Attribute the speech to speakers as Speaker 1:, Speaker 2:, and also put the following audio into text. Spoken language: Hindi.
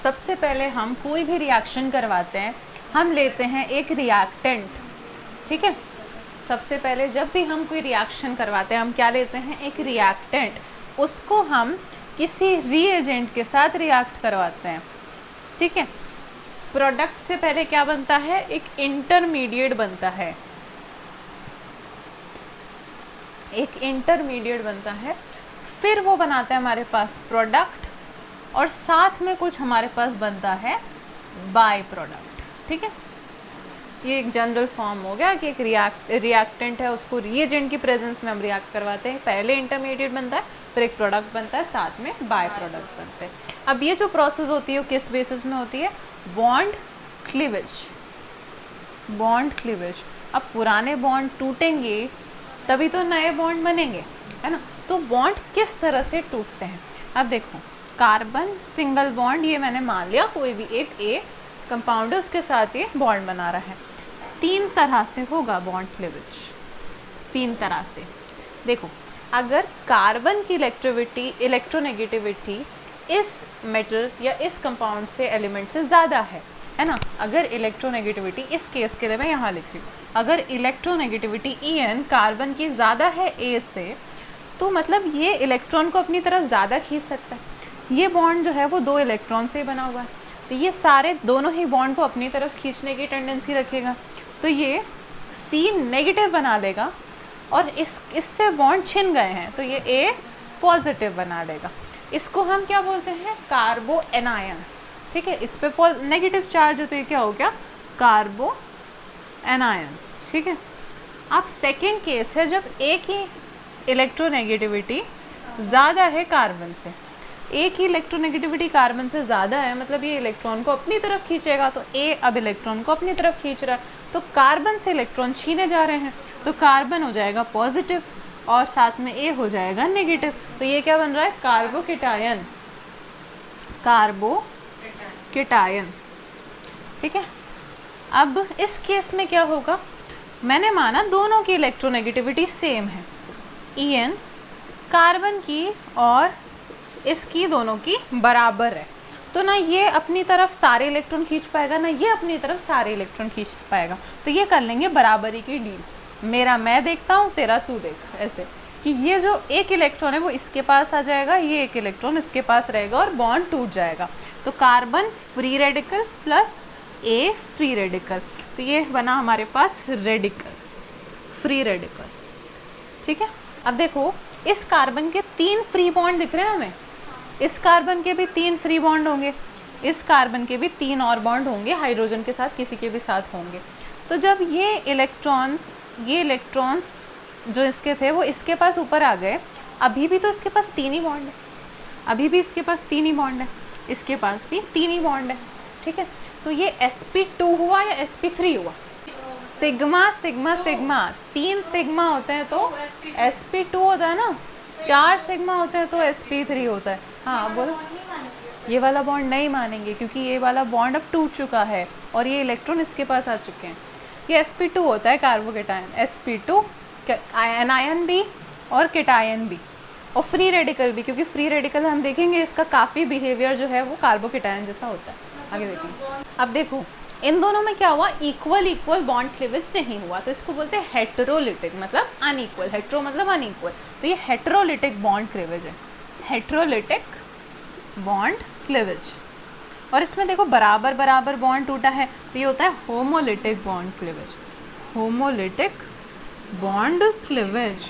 Speaker 1: सबसे पहले हम कोई भी रिएक्शन करवाते हैं, हम लेते हैं एक रिएक्टेंट, ठीक है। सबसे पहले जब भी हम कोई रिएक्शन करवाते हैं हम क्या लेते हैं, एक रिएक्टेंट, उसको हम किसी रीएजेंट के साथ रिएक्ट करवाते हैं, ठीक है। प्रोडक्ट से पहले क्या बनता है, एक इंटरमीडिएट बनता है, एक इंटरमीडिएट बनता है, फिर वो बनाता है हमारे पास प्रोडक्ट, और साथ में कुछ हमारे पास बनता है बाय प्रोडक्ट, ठीक है। ये एक जनरल फॉर्म हो गया कि एक रिएक्टेंट है, उसको रिएजेंट की प्रेजेंस में हम रिएक्ट करवाते हैं, पहले इंटरमीडिएट बनता है, फिर एक प्रोडक्ट बनता है, साथ में बाय प्रोडक्ट बनते हैं। अब ये जो प्रोसेस होती है वो किस बेसिस में होती है, बॉन्ड क्लीवेज, बॉन्ड क्लीवेज। अब पुराने बॉन्ड टूटेंगे तभी तो नए बॉन्ड बनेंगे, है ना। तो बॉन्ड किस तरह से टूटते हैं, अब देखो, कार्बन सिंगल बॉन्ड, ये मैंने मान लिया कोई भी एक ए कंपाउंड है, उसके साथ ये बॉन्ड बना रहा है। तीन तरह से होगा बॉन्ड क्लीवेज, तीन तरह से। देखो, अगर कार्बन की इलेक्ट्रोनेगेटिविटी इस मेटल या इस कंपाउंड से एलिमेंट से ज़्यादा है ना। अगर इलेक्ट्रोनेगेटिविटी, इस केस के लिए मैं यहाँ लिख रही हूँ, अगर इलेक्ट्रोनेगेटिविटी EN कार्बन की ज़्यादा है A से, तो मतलब ये इलेक्ट्रॉन को अपनी तरफ ज़्यादा खींच सकता है। ये बॉन्ड जो है वो 2 इलेक्ट्रॉन से बना हुआ है, तो ये सारे दोनों ही बॉन्ड को अपनी तरफ खींचने की टेंडेंसी रखेगा, तो ये C नेगेटिव बना लेगा, और इससे बॉन्ड छिन गए हैं तो ये A पॉजिटिव बना लेगा। इसको हम क्या बोलते हैं, कार्बो एनायन, ठीक है। इस पे नेगेटिव चार्ज है तो ये क्या हो गया, कार्बो एनायन, ठीक है। अब सेकेंड केस है जब A की इलेक्ट्रोनेगेटिविटी ज़्यादा है कार्बन से, A की इलेक्ट्रोनेगेटिविटी कार्बन से ज़्यादा है, मतलब ये इलेक्ट्रॉन को अपनी तरफ खींचेगा, तो A अब इलेक्ट्रॉन को अपनी तरफ खींच रहा है, तो कार्बन से इलेक्ट्रॉन छीने जा रहे हैं, तो कार्बन हो जाएगा पॉजिटिव और साथ में A हो जाएगा नेगेटिव, तो ये क्या बन रहा है, कार्बोकेटायन, कार्बोकेटायन, ठीक है। अब इस केस में क्या होगा, मैंने माना दोनों की इलेक्ट्रोनेगेटिविटी सेम है, EN कार्बन की और इसकी दोनों की बराबर है, तो ना ये अपनी तरफ सारे इलेक्ट्रॉन खींच पाएगा, ना ये अपनी तरफ सारे इलेक्ट्रॉन खींच पाएगा, तो ये कर लेंगे बराबरी की डील, मेरा मैं देखता हूँ, तेरा तू देख, ऐसे कि ये जो एक इलेक्ट्रॉन है वो इसके पास आ जाएगा, ये एक इलेक्ट्रॉन इसके पास रहेगा और बॉन्ड टूट जाएगा, तो carbon free radical plus A free radical, तो ये बना हमारे पास रेडिकल, फ्री रेडिकल, ठीक है। अब देखो, इस कार्बन के 3 फ्री बॉन्ड दिख रहे हैं हमें, इस कार्बन के भी 3 फ्री बॉन्ड होंगे, इस कार्बन के भी 3 और बॉन्ड होंगे, हाइड्रोजन के साथ किसी के भी साथ होंगे। तो जब ये इलेक्ट्रॉन्स जो इसके थे वो इसके पास ऊपर आ गए, अभी भी तो इसके पास 3 ही बॉन्ड है, अभी भी इसके पास 3 ही बॉन्ड है, इसके पास भी 3 ही बॉन्ड है, ठीक है। तो ये sp2 हुआ या sp3 हुआ, सिग्मा सिग्मा सिग्मा, 3 सिग्मा होते हैं तो sp2 होता है ना, 4 सिग्मा होते हैं तो sp3 होता है। हाँ बोलो, ये वाला बॉन्ड नहीं मानेंगे क्योंकि ये वाला बॉन्ड अब टूट चुका है और ये इलेक्ट्रॉन इसके पास आ चुके हैं। ये sp2 होता है कार्बोकेटायन, sp2 एनायन भी और केटायन भी, और फ्री रेडिकल भी, क्योंकि फ्री रेडिकल हम देखेंगे इसका काफ़ी बिहेवियर जो है वो कार्बोकेटायन जैसा होता है, आगे देखेंगे। अब देखो, इन दोनों में क्या हुआ, इक्वल बॉन्ड क्लीवेज नहीं हुआ, तो इसको बोलते हैं हेटेरोलिटिक, मतलब अनइक्वल, हेट्रो मतलब अनइक्वल, तो ये हेटेरोलिटिक बॉन्ड क्लीवेज है, हेटेरोलिटिक बॉन्ड क्लीवेज। और इसमें देखो बराबर बराबर बॉन्ड टूटा है, तो ये होता है homolytic bond cleavage, homolytic bond cleavage.